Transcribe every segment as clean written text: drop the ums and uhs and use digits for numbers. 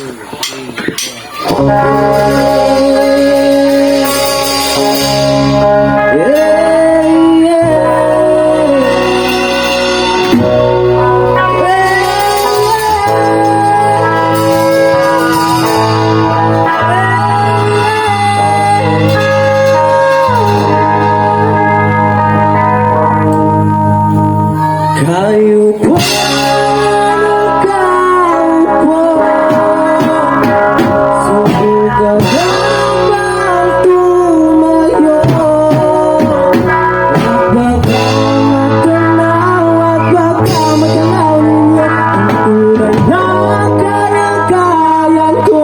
Kayo po, subukan bang tumayo. Wag baka matanaw ninyo ang tunay na kayang-kaya ko.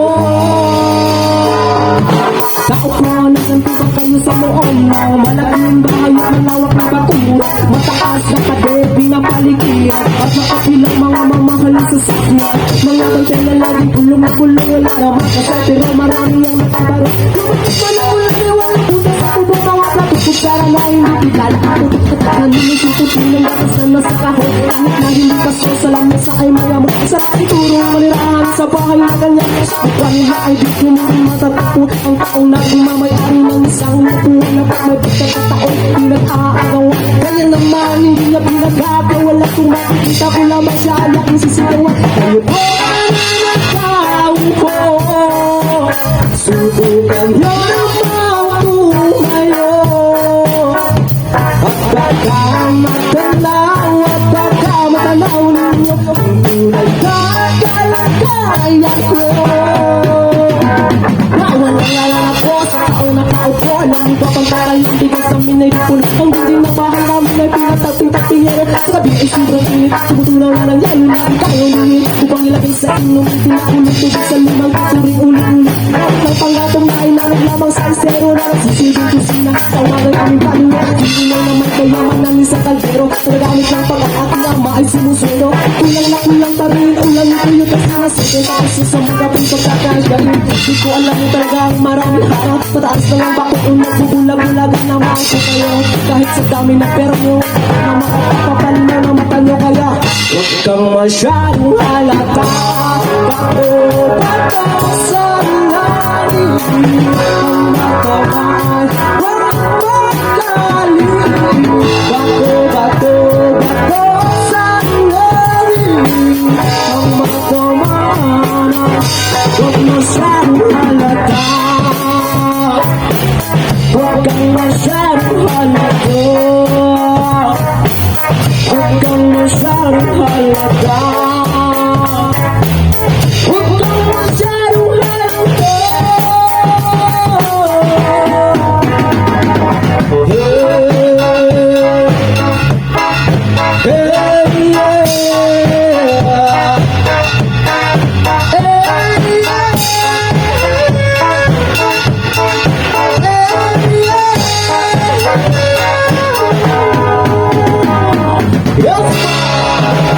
Tao ko, nagantubang kayo sa noon mo. Malaking bahay at malawak na batura. Mataas na pader, pinapaligiran at nakapilang mga mamahaling sasakyan. Mga bantay na laging pulong na pulong, wala naman kasal, pero marami ang nakabaro. Wala na walang puta sa kubo, mga plato, kutsara na hindi bigla. Tutok-tutok na nilitututin ng gatas na nasa kahon. Kahit na hindi kaso sa lamesa ay mayamot. Sarap ituro, manirahan sa bahay na ganyan. Buwan nila ay di kumuling matatapo. Ang taong na gumamayari ng isang napuhan na may pagkakataon. Hindi nag-aagawa, kaya naman hindi na pinagagawa. Wala kung makikita ko lamang siya ay aking sisigawan. Kayo po ang nagtao ko, subukan nyo na maumayo. At baka matanaw ninyo ang tunay na kaya ko. Nawala ako sa taong nakaupo. Alam mo ba pang taray yung bigay sa minay dipon. Ang dinding ng bahay namin ay pinataping-tapingero. Sa gabi ay sobrang init, tumutunaw na ng yelo. Lagi tayong lingit upang ilagay sa inyong pinakulong tubig sa limang suring ulit-ulit. Ang panggatong na ay nalag lamang sa isero na nagsisilbing kusina. Tawagan aming palinga, hindi na naman kayaman ng isang kaldero. Nagamit lang pag-aking ama ay sumusulo. Kulang na kulang pa rin, ulang ito kasi nasipin. Tapos sa mga pagkakagaling, di ko alam yung talagang maraming harap. Pataas na lang bakit kung nagbubulag-bulagan naman ko kayo. Kahit sa dami na pera nyo, na makakapapalin mo ng mata nyo. Kaya huwag kang masyadong halata. Bato sa lalim ang makamay, walang magaling. Bato sa lalim ang makamay, huwag masyadong halata. Huwag kang masyadong halata. Huwag kang masyadong halata. Huwag kang masyadong halata.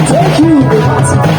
Thank you.